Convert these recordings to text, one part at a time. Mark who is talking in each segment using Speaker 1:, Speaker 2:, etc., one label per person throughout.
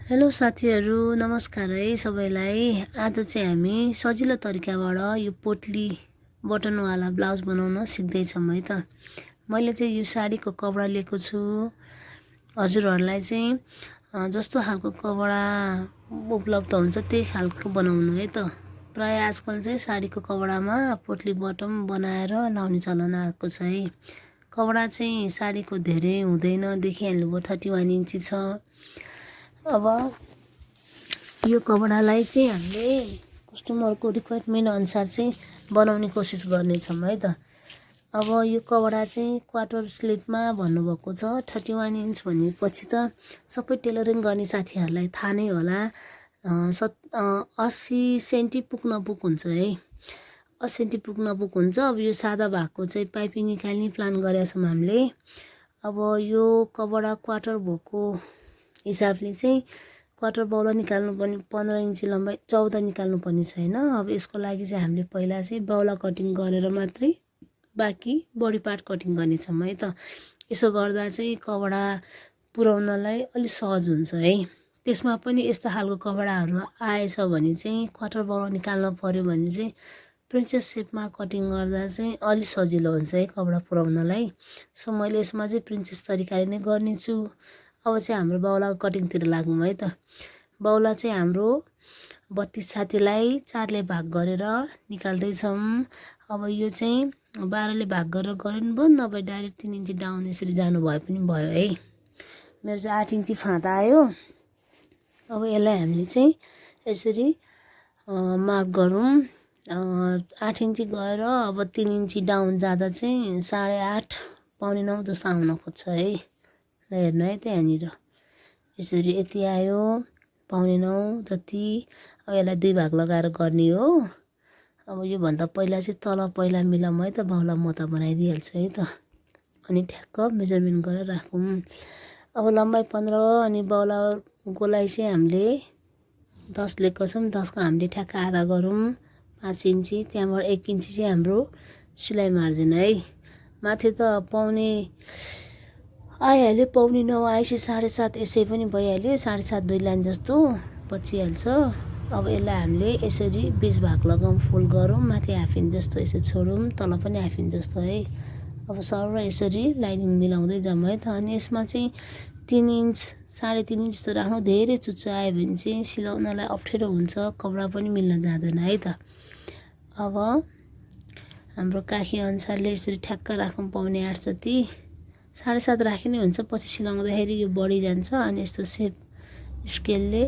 Speaker 1: Hello साथीहरू, नमस्कार है सबैलाई। आज चाहिँ हामी सजिलो तरिकाबाट यो पोटली बटनवाला ब्लाउज बनाउन सिक्दैछौँ है त। मैले चाहिँ यो साडीको कपडा लिएको छु। हजुरहरूलाई चाहिँ जस्तो खालको कपडा उपलब्ध हुन्छ त्यही खालको बनाउनु है त। प्राय आजकल चाहिँ साडीको कपडामा पोटली बटन बनाएर लाउने चलन आएको छ है। कपडा चाहिँ साडीको धेरै हुँदैन, देखिहाल्नुभयो 31 इन्ची छ। अब यो कपडालाई चाहिँ हामीले कस्टमरको रिक्वायरमेन्ट अनुसार चाहिँ बनाउने कोसिस गर्नेछौँ है त। अब यो कपडा चाहिँ क्वार्टर स्लिपमा भन्नुभएको छ। 31 इन्च भनेपछि त सबै टेलरिङ गर्ने साथीहरूलाई थाहा नै होला। 80 सेन्टी पुग नपुग हुन्छ है, 80 सेन्टी पुग नपुग हुन्छ। अब यो सादा भएको चाहिँ पाइपिङ निकाल्ने प्लान गरेका छौँ हामीले। अब यो कपडा क्वार्टर भएको हिसाबले चाहिँ क्वार्टर बौला निकाल्नु पर्ने, 15 इन्ची लम्बाइ 14 निकाल्नु पर्ने छैन। अब यसको लागि चाहिँ हामीले पहिला चाहिँ बौला कटिङ गरेर मात्रै बाँकी बडी पार्ट कटिङ गर्नेछौँ है त। यसो गर्दा चाहिँ कपडा पुर्याउनलाई अलिक सहज हुन्छ है। त्यसमा पनि यस्तो खालको कपडाहरू आएछ भने चाहिँ क्वार्टर बौला निकाल्नु पर्यो भने चाहिँ प्रिन्सेस सेपमा कटिङ गर्दा चाहिँ अलिक सजिलो हुन्छ है कपडा पुर्याउनलाई। सो मैले यसमा चाहिँ प्रिन्सेस तरिकाले नै गर्नेछु। अब चाहिँ हाम्रो बाउलाको कटिङतिर लागौँ है त। बाउला चाहिँ हाम्रो 32 छातीलाई 4ले भाग गरेर निकाल्दैछौँ। अब यो चाहिँ 12ले भाग गरेर गर्नु भयो, नभए डाइरेक्ट 3 इन्ची डाउन यसरी जानु भए पनि भयो है। मेरो चाहिँ 8 इन्ची फाँदा आयो। अब यसलाई हामीले चाहिँ यसरी मार्क गरौँ। 8 इन्ची गएर अब 3 इन्ची डाउन जाँदा चाहिँ 8.5 पाउने 9 जस्तो आउन खोज्छ है। हेर्नु है त्यहाँनिर यसरी यति आयो, पाउने 9 जति। अब यसलाई 2 भाग लगाएर गर्ने हो। अब योभन्दा पहिला चाहिँ तल पहिला मिलाउँ है त, बाउला म त बनाइदिइहाल्छु है त। अनि ठ्याक्क मेजरमेन्ट गरेर राखौँ। अब लम्बाइ 15 अनि बाउला गोलाइ चाहिँ हामीले 10 लिएको छौँ। 10 को हामीले ठ्याक्क आधा गरौँ 5 इन्ची। त्यहाँबाट 1 इन्ची चाहिँ हाम्रो सिलाइ मार्जिन है। माथि त पाउने आइहाल्यो, पाउने 9 आएपछि 7.5 यसै पनि भइहाल्यो। 7.5 2 लाइन जस्तो बचिहाल्छ। अब यसलाई हामीले यसरी 20 भाग लगाउँ, फुल गरौँ। माथि हाफ इन्च जस्तो यसरी छोडौँ, तल पनि हाफ इन्च जस्तो है। अब सर यसरी लाइनिङ मिलाउँदै जाऊँ है त। अनि यसमा चाहिँ 3 इन्च 3.5 इन्च जस्तो राख्नु। धेरै चुच्चो आयो भने चाहिँ सिलाउनलाई अप्ठ्यारो हुन्छ, कपडा पनि मिल्न जाँदैन है त। अब हाम्रो काखी अनुसारले यसरी ठ्याक्क राखौँ, पाउने 8 जति। 7.5 राखे नै हुन्छ, पछि सिलाउँदाखेरि यो बढी जान्छ। अनि यस्तो सेप स्केलले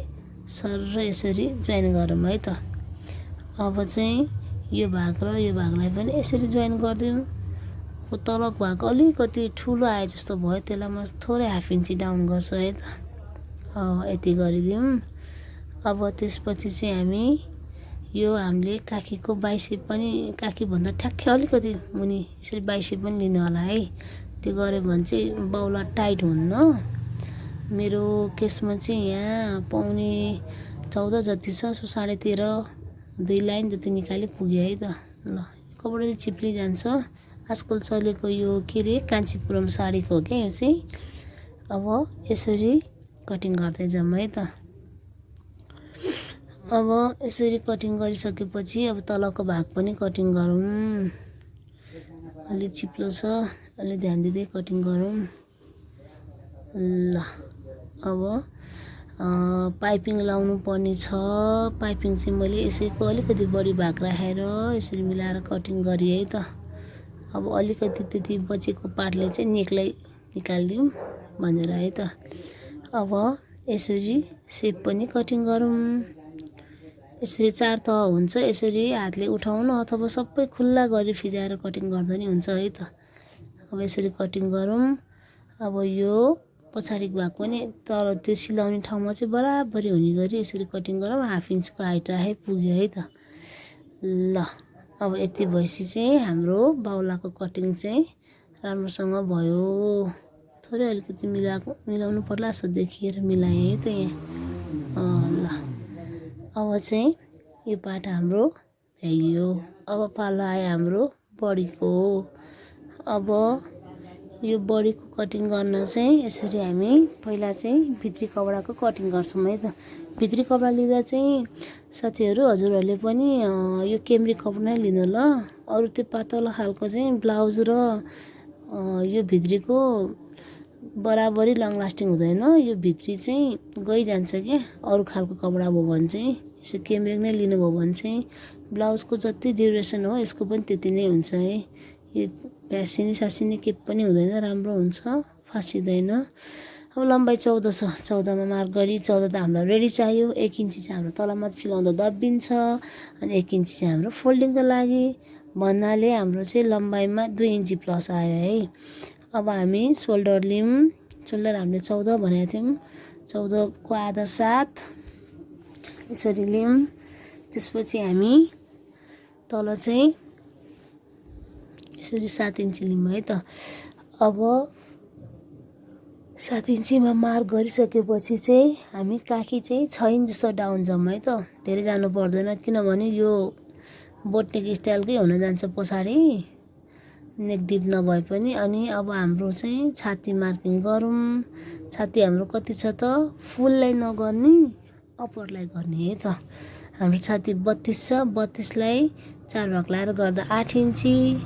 Speaker 1: सर यसरी जोइन गरौँ है त। अब चाहिँ यो भाग र यो भागलाई पनि यसरी जोइन गरिदिउँ। तलको भाग अलिकति ठुलो आए जस्तो भयो, त्यसलाई म थोरै हाफ इन्ची डाउन गर्छु है त। यति गरिदिउँ। अब त्यसपछि चाहिँ हामी यो हामीले काखीको बाइसेप पनि, काखीभन्दा ठ्याक्कै अलिकति मुनि यसरी बाइसेप पनि लिनु होला है। त्यो गऱ्यो भने चाहिँ बाउला टाइट हुन्न। मेरो केसमा चाहिँ यहाँ पाउने 14 जति छ। सो 13.5 2 लाइन जति निकाले पुग्यो है त। ल कपडा चाहिँ चिप्ली जान्छ। आजकल चलेको यो के अरे काञ्चीपुरम साडीको हो क्या यो चाहिँ। अब यसरी कटिङ गर्दै जाऊँ है त। अब यसरी कटिङ गरिसकेपछि अब तलको भाग पनि कटिङ गरौँ। अलि चिप्लो छ, अलि ध्यान दिँदै कटिङ गरौँ। ल अब पाइपिङ लाउनु पर्ने छ। पाइपिङ चाहिँ मैले यसैको अलिकति बढी भाग राखेर यसरी मिलाएर कटिङ गरेँ है त। अब अलिकति त्यति बचेको पार्टले चाहिँ नेकलाई निकालिदिउँ भनेर है त। अब यसरी सेप पनि कटिङ गरौँ। यसरी 4 तह हुन्छ। यसरी हातले उठाउनु अथवा सबै खुल्ला गरी फिजाएर कटिङ गर्दा नि हुन्छ है त। अब यसरी कटिङ गरौँ। अब यो पछाडिको भाग पनि तर त्यो सिलाउने ठाउँमा चाहिँ बराबरी हुने गरी यसरी कटिङ गरौँ। हाफ इन्चको हाइट राखे पुग्यो है त। ल अब यति भएपछि चाहिँ हाम्रो बाउलाको कटिङ चाहिँ राम्रोसँग भयो। थोरै अलिकति मिलाउनु पर्ला जस्तो देखिएर मिलाएँ है त यहाँ। ल अब चाहिँ यो पार्ट हाम्रो भ्याइयो। अब पालो आयो हाम्रो बडीको। अब यो बडीको कटिङ गर्न चाहिँ यसरी हामी पहिला चाहिँ भित्री कपडाको कटिङ गर्छौँ है त। भित्री कपडा लिँदा चाहिँ साथीहरू हजुरहरूले पनि यो केम्री कपडा नै लिनु ल। अरू त्यो पातलो खालको चाहिँ ब्लाउज र यो भित्रीको बराबरी लङ लास्टिङ हुँदैन। यो भित्री चाहिँ गइजान्छ क्या। अरू खालको कपडा भयो भने चाहिँ यसो केम्रिक नै लिनुभयो भने चाहिँ ब्लाउजको जति ड्युरेसन हो यसको पनि त्यति नै हुन्छ है। यो फ्यासिनी सासिनी के पनि हुँदैन, राम्रो हुन्छ, फासिँदैन। अब लम्बाइ 14 छ, 14मा मार्क गरी 14 त हामीलाई रेडी चाहियो। 1 इन्ची चाहिँ हाम्रो तलमाथि सिलाउँदा दब्बिन्छ अनि 1 इन्ची चाहिँ हाम्रो फोल्डिङको लागि भन्नाले हाम्रो चाहिँ लम्बाइमा 2 इन्ची प्लस आयो है। अब हामी सोल्डर लियौँ। सोल्डर हामीले 14 भनेको थियौँ, 14 को आधा 7 यसरी लियौँ। त्यसपछि हामी तल चाहिँ यसरी 7 इन्ची लियौँ है त। अब 7 इन्चीमा मार्क गरिसकेपछि चाहिँ हामी काखी चाहिँ 6 इन्च जस्तो डाउन जाउँ है त। धेरै जानु पर्दैन किनभने यो बोटनेक स्टाइलकै हुन जान्छ पछाडि, नेक डिप नभए पनि। अनि अब हाम्रो चाहिँ छाती मार्किङ गरौँ। छाती हाम्रो कति छ त, फुललाई नगर्ने अप्परलाई गर्ने है त। हाम्रो छाती 32 छ, 32लाई 4 भाग लाएर गर्दा 8 इन्ची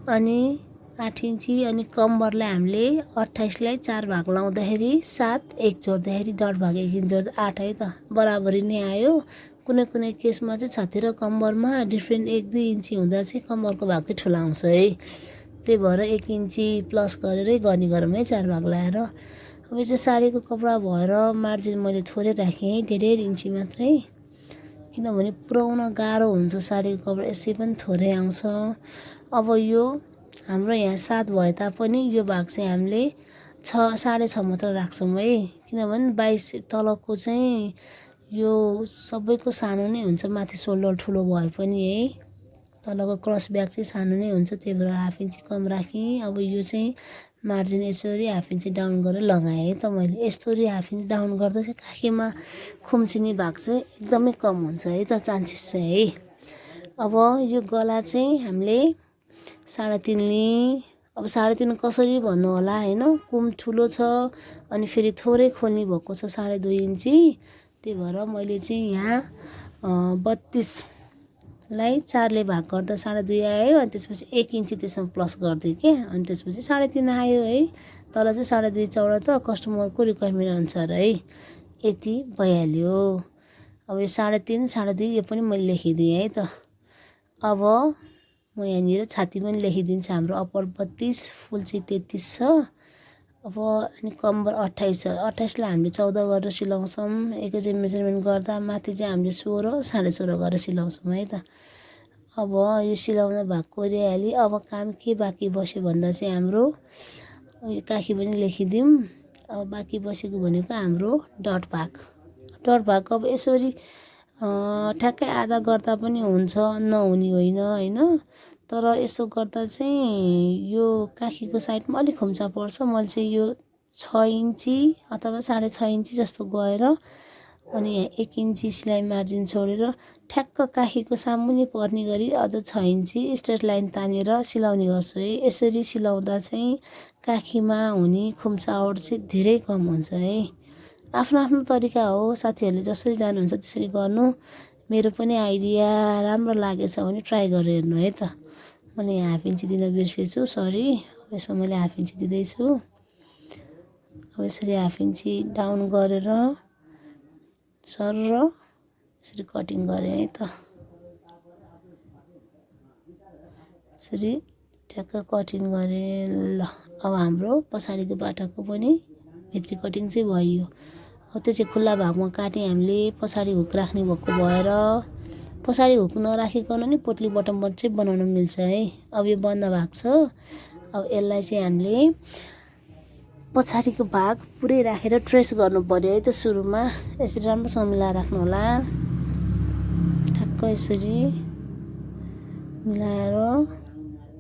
Speaker 1: अनि 8 इन्ची अनि कम्मरलाई हामीले 28लाई 4 भाग लाउँदाखेरि 7, 1 जोड्दाखेरि 1.5 भाग 1 इन्च जोड्दा 8 है त, बराबरी नै आयो। कुनै कुनै केसमा चाहिँ छाती र कम्मरमा डिफ्रेन्ट 1-2 इन्ची हुँदा चाहिँ कम्मरको भागै ठुलो आउँछ है। त्यही भएर 1 इन्ची प्लस गरेरै गर्ने गरौँ है 4 भाग लाएर। अब यो चाहिँ साडीको कपडा भएर मार्जिन मैले थोरै राखेँ, 1.5 इन्ची मात्रै, किनभने पुर्याउन गाह्रो हुन्छ साडीको कपडा, यसै पनि थोरै आउँछ। अब यो हाम्रो यहाँ 7 भए तापनि यो भाग चाहिँ हामीले 6.5 मात्र राख्छौँ है। किनभने 22 तलको चाहिँ यो सबैको सानो नै हुन्छ, माथि सोल्डर ठुलो भए पनि है। तलको क्रस ब्याग चाहिँ सानो नै हुन्छ, त्यही भएर 1/2 इन्ची कम राखेँ। अब यो चाहिँ मार्जिन यसरी 1/2 इन्ची डाउन गरेर लगाएँ है त मैले। यसरी 1/2 इन्च डाउन गर्दा चाहिँ काखीमा खुम्चिने भाग चाहिँ एकदमै कम हुन्छ है त, चान्सेस चाहिँ है। अब यो गला चाहिँ हामीले 3.5 लिएँ। अब 3.5 कसरी भन्नु होला होइन, कुम ठुलो छ अनि फेरि थोरै खोल्ने भएको छ 2.5 इन्ची। त्यही भएर मैले चाहिँ यहाँ 32लाई 4ले भाग गर्दा 2.5 आयो। अनि त्यसपछि 1 इन्ची त्यसमा प्लस गरिदिएँ क्या, अनि त्यसपछि 3.5 आयो है। तल चाहिँ 2.5 चौडा त कस्टमरको रिक्वायरमेन्ट अनुसार है, यति भइहाल्यो। अब यो 3.5, 2.5 यो पनि मैले लेखिदिएँ है त। अब म यहाँनिर छाती पनि लेखिदिन्छु। हाम्रो अप्पर 32, फुल चाहिँ 33 छ। अब अनि कम्बर 28 छ। 28लाई हामीले 14 गरेर सिलाउँछौँ। एकैचोटि मेजरमेन्ट गर्दा माथि चाहिँ हामीले 16, 16.5 गरेर सिलाउँछौँ है त। अब यो सिलाउन भाग कोरिहालेँ। अब काम के बाँकी बस्यो भन्दा चाहिँ हाम्रो यो काखी पनि लेखिदिउँ। अब बाँकी बसेको भनेको हाम्रो डट भाग। डट भाग अब यसरी ठ्याक्कै आधा गर्दा पनि हुन्छ, नहुने होइन होइन। तर यसो गर्दा चाहिँ यो काखीको साइडमा अलिक खुम्चा पर्छ। मैले चाहिँ यो 6 इन्ची अथवा 6.5 इन्ची जस्तो गएर अनि यहाँ 1 इन्ची सिलाइ मार्जिन छोडेर ठ्याक्क काखीको सामुन्ने पर्ने गरी अझ 6 इन्ची स्ट्रेट लाइन तानेर सिलाउने गर्छु है। यसरी सिलाउँदा चाहिँ काखीमा हुने खुम्चावट चाहिँ धेरै कम हुन्छ है। आफ्नो आफ्नो तरिका हो, साथीहरूले जसरी जानुहुन्छ त्यसरी गर्नु। मेरो पनि आइडिया राम्रो लागेछ भने ट्राई गरेर हेर्नु है त। मैले यहाँ 1/2 इन्ची दिन बिर्सेछु, सरी। अब यसमा मैले 1/2 इन्ची दिँदैछु। अब यसरी 1/2 इन्ची डाउन गरेर सर यसरी कटिङ गरेँ है त। यसरी ठ्याक्क कटिङ गरेँ। ल अब हाम्रो पछाडिको बाटाको पनि भित्री कटिङ चाहिँ भयो। अब त्यो चाहिँ खुल्ला भागमा काटेँ हामीले, पछाडि हुक राख्ने भएको भएर। पछाडि हुक नराखिकन नि पोटली बटम चाहिँ बनाउन मिल्छ है। अब यो बन्द भाग छ। अब यसलाई चाहिँ हामीले पछाडिको भाग पुरै राखेर ट्रेस गर्नु पर्यो है त। सुरुमा यसरी राम्रोसँग मिलाएर राख्नु होला। ठ्याक्क यसरी मिलाएर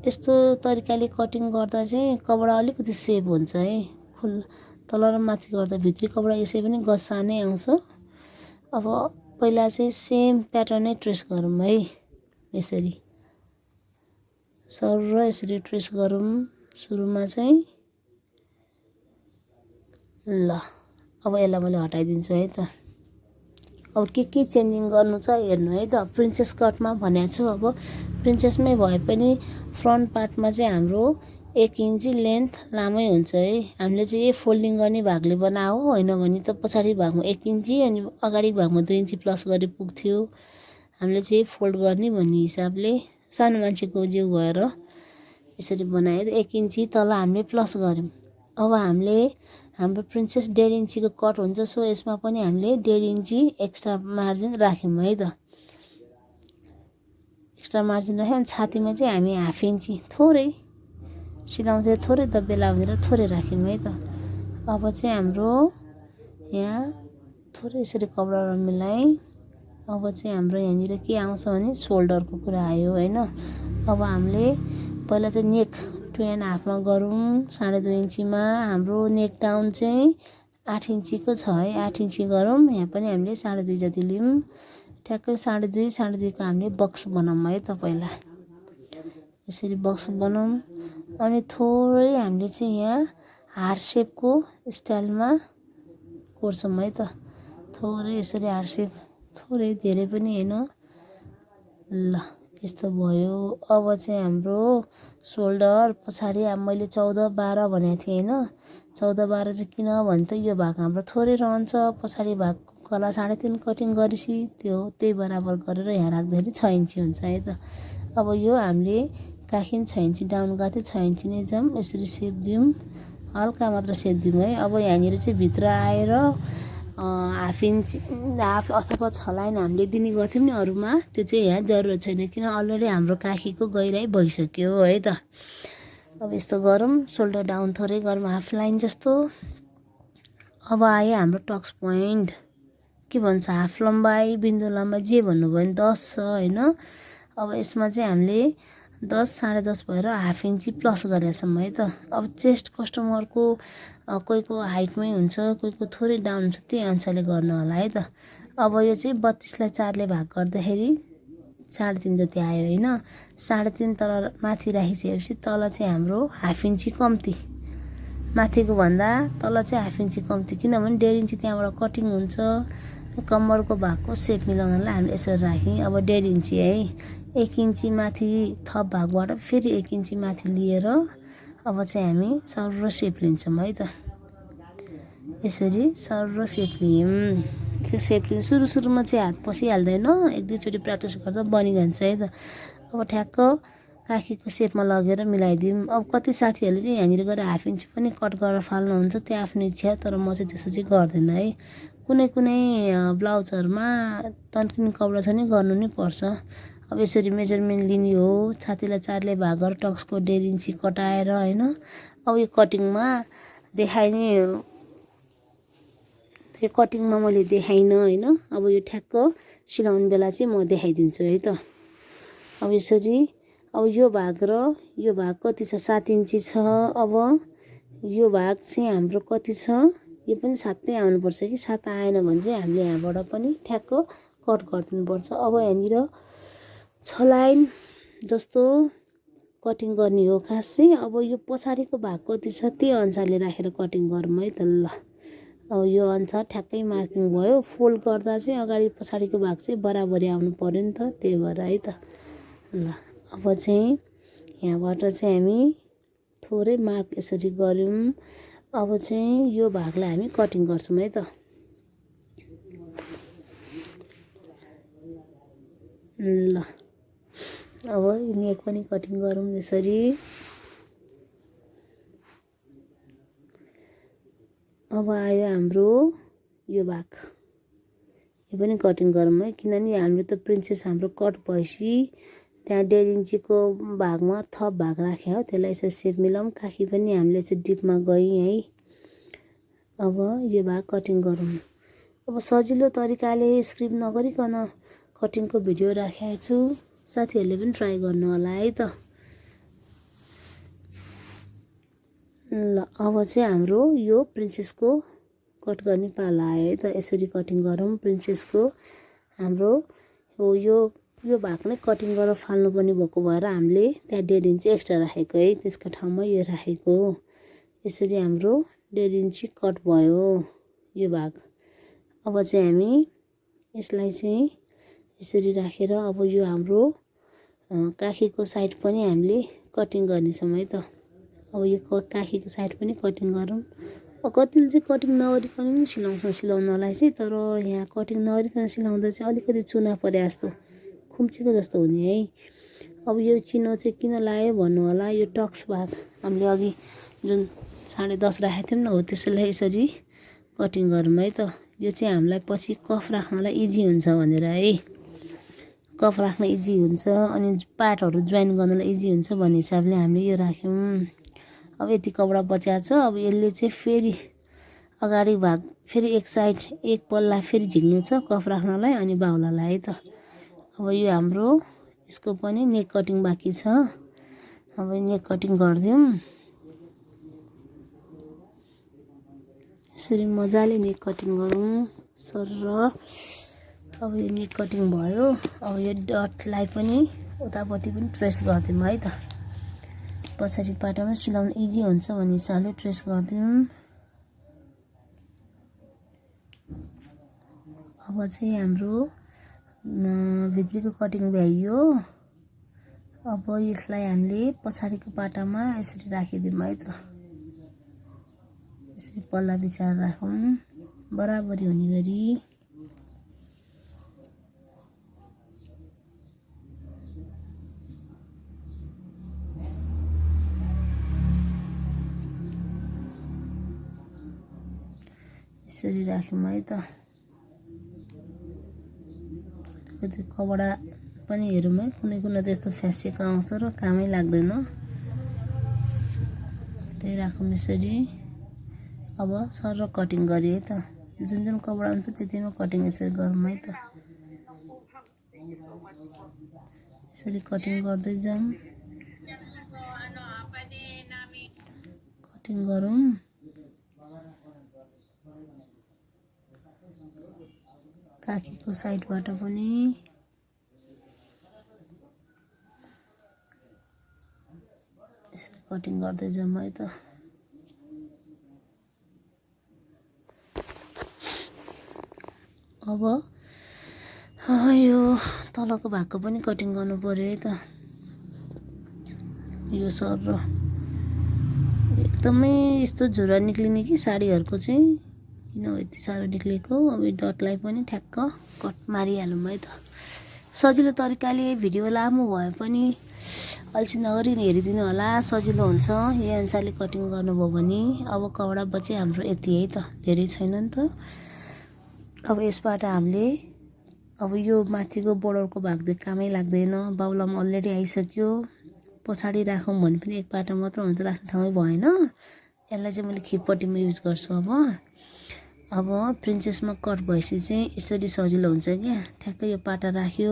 Speaker 1: यस्तो तरिकाले कटिङ गर्दा चाहिँ कपडा अलिकति सेप हुन्छ है। तल र माथि गर्दा भित्री कपडा यसै पनि गसानै आउँछ। अब पहिला चाहिँ सेम प्याटर्नै ट्रेस गरौँ है। यसरी सर र यसरी ट्रेस गरौँ। सुरुमा चाहिँ ल अब यसलाई मैले हटाइदिन्छु है त। अब के चेन्जिङ गर्नु छ हेर्नु है त। प्रिन्सेस कटमा भनेको छु। अब प्रिन्सेसमै भए पनि फ्रन्ट पार्टमा चाहिँ हाम्रो 1 इन्ची लेन्थ लामै हुन्छ है। हामीले चाहिँ यही फोल्डिङ गर्ने भागले बनाऊ होइन भने त पछाडि भागमा 1 इन्ची अनि अगाडि भागमा 2 इन्ची प्लस गरे पुग्थ्यो। हामीले चाहिँ फोल्ड गर्ने भन्ने हिसाबले सानो मान्छेको जिउ भएर यसरी बनायो। 1 इन्ची तल हामीले प्लस गऱ्यौँ। अब हामीले हाम्रो प्रिन्सेस 1.5 इन्चीको कट हुन्छ। सो यसमा पनि हामीले 1.5 इन्ची एक्स्ट्रा मार्जिन राख्यौँ है त। एक्स्ट्रा मार्जिन राख्यौँ। अनि छातीमा चाहिँ हामी 1/2 इन्ची थोरै सिलाउँदै थोरै त बेलाउँदै थोरै राख्यौँ है त। अब चाहिँ हाम्रो यहाँ थोरै यसरी कपडा मिलाएँ। अब चाहिँ हाम्रो यहाँनिर के आउँछ भने सोल्डरको कुरा आयो होइन। अब हामीले पहिला चाहिँ नेक 2.5 गरौँ। 2.5 इन्चीमा हाम्रो नेक डाउन चाहिँ 8 इन्चीको छ है। 8 इन्ची गरौँ। यहाँ पनि हामीले 2.5 जति लियौँ। ठ्याक्कै 2.5 को हामीले बक्स बनाऊँ है त। पहिला यसरी बक्स बनाऊँ। अनि थोरै हामीले चाहिँ यहाँ हार्ट सेपको स्टाइलमा कोर्छौँ है त। थोरै यसरी हार्ट सेप, थोरै धेरै पनि होइन। ल यस्तो भयो। अब चाहिँ हाम्रो सोल्डर पछाडि अब मैले 14-12 भनेको थिएँ होइन। 14-12 चाहिँ किन भने त यो भाग हाम्रो थोरै रहन्छ। पछाडि भागको गला 3.5 कटिङ गरेपछि त्यही बराबर गरेर यहाँ राख्दाखेरि 6 इन्ची हुन्छ है त। अब यो हामीले काखी 6 इन्ची डाउन गएको थियो। 6 इन्ची नै जाउँ। यसरी सेप दिउँ। हल्का मात्र सेप दिउँ है। अब यहाँनिर चाहिँ भित्र आएर 1/2 इन्च अथवा 6 लाइन हामीले दिने गर्थ्यौँ नि अरूमा। त्यो चाहिँ यहाँ जरुरत छैन किन अलरेडी हाम्रो काखीको गहिराइ भइसक्यो है त। अब यस्तो गरौँ। सोल्डर डाउन थोरै गरौँ 1/2 लाइन जस्तो। अब आयो हाम्रो टक्स पोइन्ट। के भन्छ 1/2 लम्बाइ बिन्दु लम्बाइ जे भन्नुभयो भने 10 छ होइन। अब यसमा चाहिँ हामीले 10 10.5 भएर 1/2 इन्ची प्लस गरेका छौँ है त। अब चेस्ट कस्टमरको कोहीको हाइटमै हुन्छ, कोहीको थोरै डाउन हुन्छ, त्यही अनुसारले गर्नु होला है त। अब यो चाहिँ 32 लाई 4 ले भाग गर्दाखेरि 3.5 जति आयो होइन। 3.5 तल माथि राखिसकेपछि तल चाहिँ हाम्रो 1/2 इन्ची कम्ती। माथिको भन्दा तल चाहिँ 1/2 इन्ची कम्ती किनभने 1.5 इन्ची त्यहाँबाट कटिङ हुन्छ। कम्मरको भागको सेप मिलाउनलाई हामीले यसरी राख्यौँ। अब 1.5 इन्ची है। 1 इन्ची माथि थप भागबाट फेरि 1 इन्ची माथि लिएर अब चाहिँ हामी सर्र सेप लिन्छौँ है त। यसरी सर्र सेप लियौँ। त्यो सेप लिनु सुरुमा चाहिँ हात पसिहाल्दैन। 1-2 चोटि प्र्याक्टिस गर्दा बनिजान्छ है त। अब ठ्याक्क काखीको सेपमा लगेर मिलाइदिउँ। अब कति साथीहरूले चाहिँ यहाँनिर गएर 1/2 इन्ची पनि कट गरेर फाल्नुहुन्छ। त्यो आफ्नो इच्छा। तर म चाहिँ त्यसो चाहिँ गर्दैन है। कुनै ब्लाउजहरूमा तन्किने कपडा छ नि गर्नु नै पर्छ। अब यसरी मेजरमेन्ट लिने हो। छातीलाई 4 ले भाग गरेर टक्सको 1.5 इन्ची कटाएर होइन। अब यो कटिङमा देखाइने यो कटिङमा मैले देखाइनँ होइन। अब यो ठ्याक्क सिलाउने बेला चाहिँ म देखाइदिन्छु है त। अब यसरी अब यो भाग र यो भाग कति छ 7 इन्ची छ। अब यो भाग चाहिँ हाम्रो कति छ यो पनि 7 नै आउनुपर्छ कि 7 आएन भने चाहिँ हामीले यहाँबाट पनि ठ्याक्क कट गरिदिनुपर्छ। अब यहाँनिर 6 लाइन जस्तो कटिङ गर्ने हो खास चाहिँ। अब यो पछाडिको भाग कति छ त्यही अनुसारले राखेर कटिङ गरौँ है त। ल अब यो अनुसार ठ्याक्कै मार्किङ भयो। फोल्ड गर्दा चाहिँ अगाडि पछाडिको भाग चाहिँ बराबरी आउनु पर्यो नि त, त्यही भएर है त। ल अब चाहिँ यहाँबाट चाहिँ हामी थोरै मार्क यसरी गऱ्यौँ। अब चाहिँ यो भागलाई हामी कटिङ गर्छौँ है त। ल अब नेक पनि कटिङ गरौँ यसरी। अब आयो हाम्रो यो भाग। यो पनि कटिङ गरौँ है किनभने हाम्रो त प्रिन्सेस हाम्रो कट भएपछि त्यहाँ 1.5 इन्चीको भागमा थप भाग राख्यो हो। त्यसलाई यसरी सेप मिलाउँ। काखी पनि हामीले यसरी डिपमा गयौँ है। अब यो भाग कटिङ गरौँ। अब सजिलो तरिकाले स्क्रिप्ट नगरिकन कटिङको भिडियो राखेको छु। साथीहरूले पनि ट्राई गर्नु होला है त। ल अब चाहिँ हाम्रो यो प्रिन्सेसको कट गर्ने पाला आयो है त। यसरी कटिङ गरौँ प्रिन्सेसको। हाम्रो हो यो यो भाग नै कटिङ गरेर फाल्नुपर्ने भएको भएर हामीले त्यहाँ 1.5 इन्च एक्स्ट्रा राखेको है, त्यसको ठाउँमा यो राखेको। यसरी हाम्रो 1.5 इन्च कट भयो यो भाग। अब चाहिँ हामी यसलाई चाहिँ यसरी राखेर अब यो हाम्रो काखीको साइड पनि हामीले कटिङ गर्नेछौँ है त। अब यो काखीको साइड पनि कटिङ गरौँ। कतिले चाहिँ कटिङ नगरिकन पनि सिलाउँछ सिलाउनलाई चाहिँ, तर यहाँ कटिङ नगरिकन सिलाउँदा चाहिँ अलिकति चुना परे जस्तो खुम्चेको जस्तो हुने है। अब यो चिनो चाहिँ किन लायो भन्नु होला, यो टक्स भाग हामीले अघि जुन 10.5 राखेको थियौँ न हो, त्यसैलाई यसरी कटिङ गरौँ है त। यो चाहिँ हामीलाई पछि कफ राख्नलाई इजी हुन्छ भनेर है, कफ राख्न इजी हुन्छ अनि पार्टहरू जोइन गर्नलाई इजी हुन्छ भन्ने हिसाबले हामीले यो राख्यौँ। अब यति कपडा बचाएको छ। अब यसले चाहिँ फेरि अगाडि भाग फेरि एक साइड एक पल्ला फेरि झिक्नु छ कफ राख्नलाई अनि बाहुलालाई है त। अब यो हाम्रो यसको पनि नेक कटिङ बाँकी छ। अब नेक कटिङ गरिदिउँ। यसरी मजाले नेक कटिङ गरौँ सर। अब यो नेक कटिङ भयो। अब यो डटलाई पनि उतापट्टि पनि ट्रेस गरिदिउँ है त। पछाडि पाटामा सिलाउन इजी हुन्छ भन्ने हिसाबले ट्रेस गरिदिउँ। अब चाहिँ हाम्रो भित्रीको कटिङ भ्याइयो। अब यसलाई हामीले पछाडिको पाटामा यसरी राखिदिउँ है त। यसरी पल्ला बिछाएर राखौँ बराबरी हुने गरी। यसरी राख्यौँ है त। अलिकति कपडा पनि हेरौँ है, कुनै कुनै त यस्तो फ्यासिएको आउँछ र कामै लाग्दैन, त्यही राखौँ यसरी। अब सर कटिङ गरेँ है त। जुन जुन कपडा हुन्छ त्यतिमा कटिङ यसरी गरौँ है त। यसरी कटिङ गर्दै जाउँ, कटिङ गरौँ। काखीको साइडबाट पनि यसरी कटिङ गर्दै जाउँ है त। अब यो तलको भागको पनि कटिङ गर्नु पर्यो है त। यो सर एकदमै यस्तो झुरा निक्लिने कि साडीहरूको चाहिँ किन हो यति साह्रो निक्लेको। अब यो डटलाई पनि ठ्याक्क कट मारिहालौँ है त। सजिलो तरिकाले भिडियो लामो भए पनि अल्छी नगरी हेरिदिनु होला, सजिलो हुन्छ यही अनुसारले कटिङ गर्नुभयो भने। अब कपडा बचे हाम्रो यति है त, धेरै छैन नि त। अब यसबाट हामीले अब यो माथिको बोर्डरको भाग चाहिँ कामै लाग्दैन, बाहुलामा अलरेडी आइसक्यो। पछाडि राखौँ भने पनि एक पाटा मात्र हुन्छ, राख्ने ठाउँै भएन। यसलाई चाहिँ मैले खिपपट्टिमा युज गर्छु। अब प्रिन्सेसमा कट भएपछि चाहिँ यसरी सजिलो हुन्छ क्या, ठ्याक्कै यो पाटा राख्यो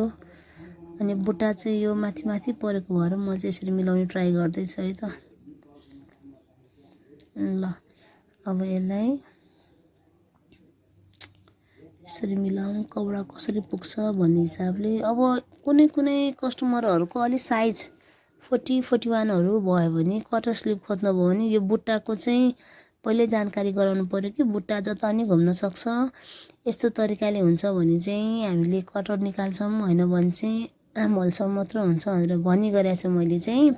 Speaker 1: अनि बुट्टा चाहिँ यो माथि माथि परेको भएर म चाहिँ यसरी मिलाउने ट्राई गर्दैछु है त। ल अब यसलाई यसरी मिलाउँ, कपडा कसरी पुग्छ भन्ने हिसाबले। अब कुनै कुनै कस्टमरहरूको अलिक साइज 40-41हरू भयो भने कटर स्लिप खोज्नु भयो भने यो बुट्टाको चाहिँ पहिल्यै जानकारी गराउनु पऱ्यो कि बुट्टा जता पनि घुम्न सक्छ। यस्तो तरिकाले हुन्छ भने चाहिँ हामीले कटर निकाल्छौँ, होइन भने चाहिँ आमहोलसम्म मात्र हुन्छ भनेर भनी गरेको छु मैले चाहिँ।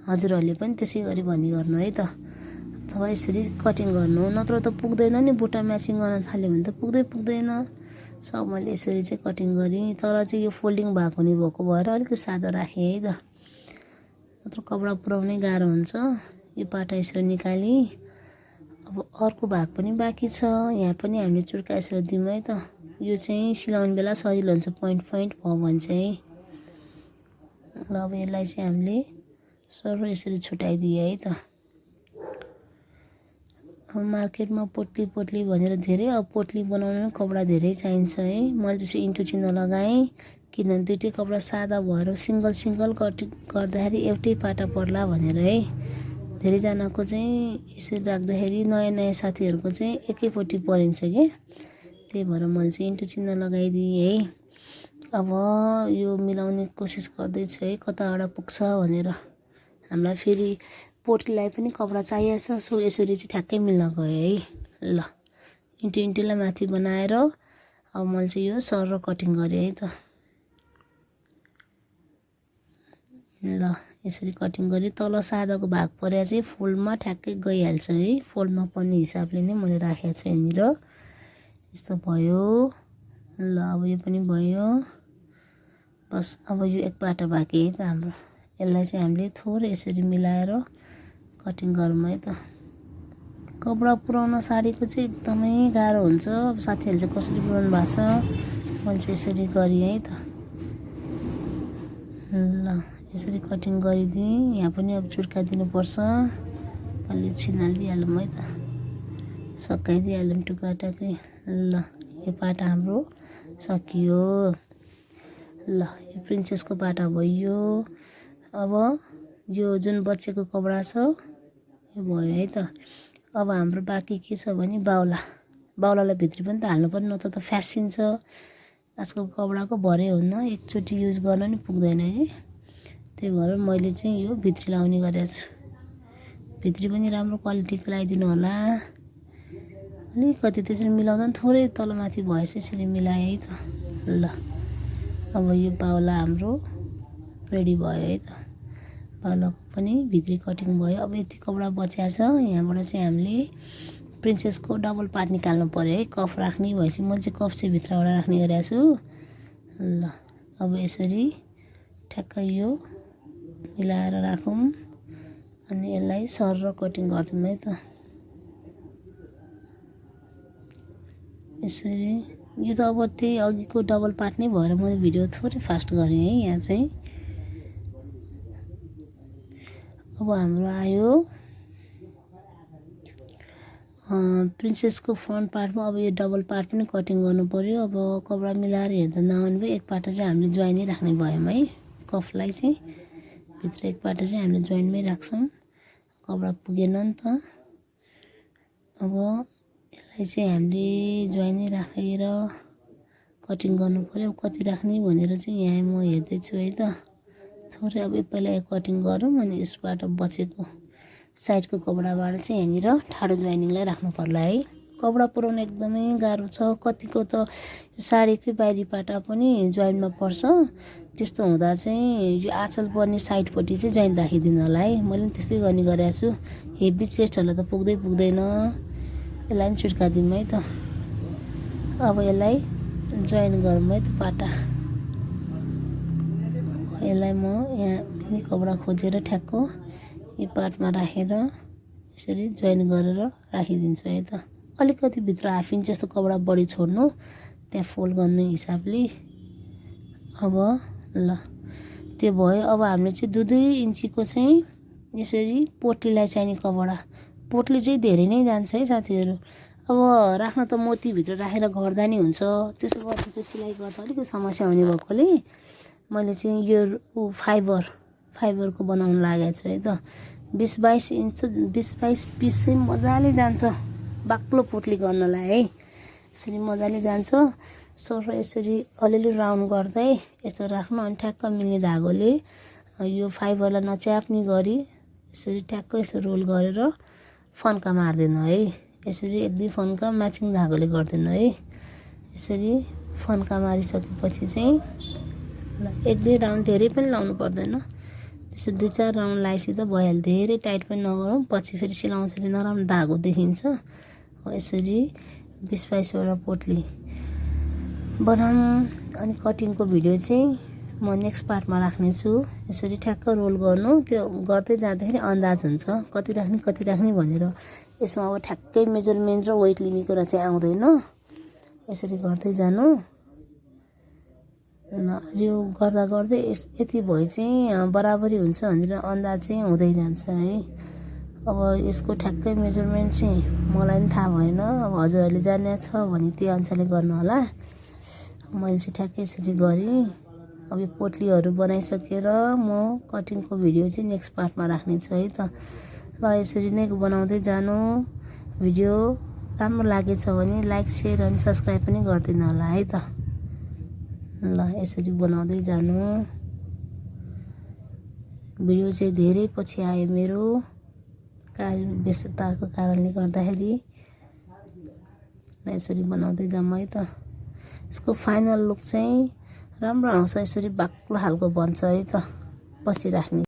Speaker 1: हजुरहरूले पनि त्यसै गरी भनी गर्नु है त। अथवा यसरी कटिङ गर्नु, नत्र त पुग्दैन नि, बुट्टा म्याचिङ गर्न थाल्यो भने त पुग्दैन। सब मैले यसरी चाहिँ कटिङ गरेँ, तर चाहिँ यो फोल्डिङ भाग हुने भएको भएर अलिकति सादा राखेँ है त, नत्र कपडा पुर्याउनै गाह्रो हुन्छ। यो पाटा यसरी निकालेँ। अब अर्को भाग पनि बाँकी छ, यहाँ पनि हामीले चुड्का यसरी दिउँ है त। यो चाहिँ सिलाउने बेला सजिलो हुन्छ, पोइन्ट भयो भने चाहिँ। ल अब यसलाई चाहिँ हामीले सर यसरी छुट्याइदिए है त। मार्केटमा पोटली भनेर धेरै, अब पोटली बनाउनु कपडा धेरै चाहिन्छ है। मैले चाहिँ इन्टु चिन्ह लगाएँ, किनभने दुइटै कपडा सादा भएर सिङ्गल कटिङ गर्दाखेरि एउटै पाटा पर्ला भनेर है। धेरैजनाको चाहिँ यसरी राख्दाखेरि नयाँ साथीहरूको चाहिँ एकैपट्टि परिन्छ क्या, त्यही भएर मैले चाहिँ इन्टु चिन्ह लगाइदिएँ है। अब यो मिलाउने कोसिस गर्दैछु है, कताबाट पुग्छ भनेर। हामीलाई फेरि पोटलीलाई पनि कपडा चाहिएको छ, सो यसरी चाहिँ ठ्याक्कै मिल्न गयो है। ल इन्टुलाई माथि बनाएर अब मैले चाहिँ यो सर कटिङ गरेँ है त। ल यसरी कटिङ गरी तल सादाको भाग परेर चाहिँ फोल्डमा ठ्याक्कै गइहाल्छ है। फोल्डमा पर्ने हिसाबले नै मैले राखेको छु यहाँनिर। यस्तो भयो। ल अब यो पनि भयो। बस अब यो एक पाटा बाँकी है त हाम्रो। यसलाई चाहिँ हामीले थोरै यसरी मिलाएर कटिङ गरौँ है त। कपडा पुराउन साडीको चाहिँ एकदमै गाह्रो हुन्छ। अब साथीहरूले चाहिँ कसरी पुराउनु भएको छ, मैले चाहिँ यसरी गरेँ है त। ल यसरी कटिङ गरिदिएँ। यहाँ पनि अब चुर्काइदिनुपर्छ। अलि छिनालिदिइहालौँ है त, सकाइदिइहालौँ टुक्रा टाक्री। ल यो पाटा हाम्रो सकियो। ल यो प्रिन्सेसको पाटा भयो। अब यो जुन बचेको कपडा छ यो भयो है त। अब हाम्रो बाँकी के छ भने बाहुलालाई भित्री पनि त हाल्नु पर्यो, न त फ्यासिन्छ। आजकल कपडाको भरै हुन्न, एकचोटि युज गर्न नि पुग्दैन है। त्यही भएर मैले चाहिँ यो भित्री लाउने गरेको छु। भित्री पनि राम्रो क्वालिटीको लगाइदिनु होला। अलिकति त्यसरी मिलाउँदा पनि थोरै तलमाथि भएछ, यसरी मिलाएँ है त। ल अब यो बाहुला हाम्रो रेडी भयो है त। बाहुलाको पनि भित्री कटिङ भयो। अब यति कपडा बचिया छ। यहाँबाट चाहिँ हामीले प्रिन्सेसको डबल पार्ट निकाल्नु पर्यो है। कफ राख्ने भएपछि मैले चाहिँ कफ चाहिँ भित्रबाट राख्ने गरेको छु। ल अब यसरी ठ्याक्कै यो मिलाएर राखौँ अनि यसलाई सर कटिङ गरिदिउँ है त। यसरी यो त अब त्यही अघिको डबल पार्ट नै भएर मैले भिडियो थोरै फास्ट गरेँ है। यहाँ चाहिँ अब हाम्रो आयो प्रिन्सेसको फ्रन्ट पार्टमा। अब यो डबल पार्ट पनि कटिङ गर्नु पर्यो। अब कपडा मिलाएर हेर्दा नआउनु भयो। एक पाटा चाहिँ हामीले जोइनै राख्ने भयौँ है। कफलाई चाहिँ भित्र एक पाटा चाहिँ हामीले जोइनमै राख्छौँ, कपडा पुगेन नि त। अब यसलाई चाहिँ हामीले जोइनै राखेर कटिङ गर्नु पर्यो। कति राख्ने भनेर चाहिँ यहाँ म हेर्दैछु है त। थोरै अब पहिला कटिङ गरौँ अनि यसबाट बचेको साइडको कपडाबाट चाहिँ यहाँनिर ठाडो जोइनिङलाई राख्नु पर्ला है। कपडा पुराउन एकदमै गाह्रो छ। कतिको त साडीकै बाहिरी पाटा पनि जोइनमा पर्छ। त्यस्तो हुँदा चाहिँ यो आँचल पर्ने साइडपट्टि चाहिँ जोइन राखिदिनु होला है। मैले पनि त्यस्तै गर्ने गरेको छु। हेभी चेस्टहरूलाई त पुग्दैन। यसलाई पनि चुर्कादिउँ है त। अब यसलाई जोइन गरौँ है त पाटा। यसलाई म यहाँ मिनी कपडा खोजेर ठ्याक्क यो पार्टमा राखेर यसरी जोइन गरेर राखिदिन्छु है त। अलिकति भित्र हाफ इन्च जस्तो कपडा बढी छोड्नु, त्यहाँ फोल्ड गर्ने हिसाबले। अब ल त्यो भयो। अब हामीले चाहिँ 2-2 इन्चीको चाहिँ यसरी पोटलीलाई चाहिने कपडा। पोटली चाहिँ धेरै नै जान्छ है साथीहरू। अब राख्न त मोतीभित्र राखेर गर्दा नि हुन्छ। त्यसो गर्दा चाहिँ सिलाइ गर्दा अलिकति समस्या हुने भएकोले मैले चाहिँ यो फाइबरको बनाउन लागेको छु है त। 20-22 इन्च 20-22 पिस चाहिँ मजाले जान्छ बाक्लो पोटली गर्नलाई है। यसरी मजाले जान्छ। सर यसरी अलिअलि राउन्ड गर्दै यस्तो राख्नु अनि ठ्याक्क मिल्ने धागोले यो फाइबरलाई नच्याप्ने गरी यसरी ठ्याक्क यसो रोल गरेर फन्का मार्दिनु है। यसरी 1-2 फन्का म्याचिङ धागोले गर्दिनु है। यसरी फन्का मारिसकेपछि चाहिँ 1-2 राउन्ड धेरै पनि लाउनु पर्दैन। त्यसो 2-4 राउन्ड लगाएपछि त भइहाल्यो। धेरै टाइट पनि नगरौँ, पछि फेरि सिलाउँदाखेरि नराम्रो धागो देखिन्छ। यसरी 20-22 वटा पोटली बनाऊँ। अनि कटिङको भिडियो चाहिँ म नेक्स्ट पार्टमा राख्नेछु। यसरी ठ्याक्क रोल गर्नु, त्यो गर्दै जाँदाखेरि अन्दाज हुन्छ कति राख्ने भनेर। यसमा अब ठ्याक्कै मेजरमेन्ट र वेट लिने कुरा चाहिँ आउँदैन। यसरी गर्दै जानु। यो गर्दा गर्दै यति भए चाहिँ बराबरी हुन्छ भनेर अन्दाज चाहिँ हुँदै जान्छ है। अब यसको ठ्याक्कै मेजरमेन्ट चाहिँ मलाई पनि थाहा भएन। अब हजुरहरूले जान्ने छ भने त्यो अनुसारले गर्नु होला। मैले चाहिँ ठ्याक्कै यसरी गरेँ। अब यो पोटलीहरू बनाइसकेर म कटिङको भिडियो चाहिँ नेक्स्ट पार्टमा राख्नेछु है त। ल यसरी नै बनाउँदै जानु। भिडियो राम्रो लागेछ भने लाइक, सेयर अनि सब्सक्राइब पनि गरिदिनु होला है त। ल यसरी बनाउँदै जानु। भिडियो चाहिँ धेरै पछि आयो मेरो कार्य व्यस्तताको कारणले गर्दाखेरि। यसरी बनाउँदै जाऊँ है त। यसको फाइनल लुक चाहिँ राम्रो आउँछ, यसरी बाक्लो खालको बन्छ है त पछि राख्ने।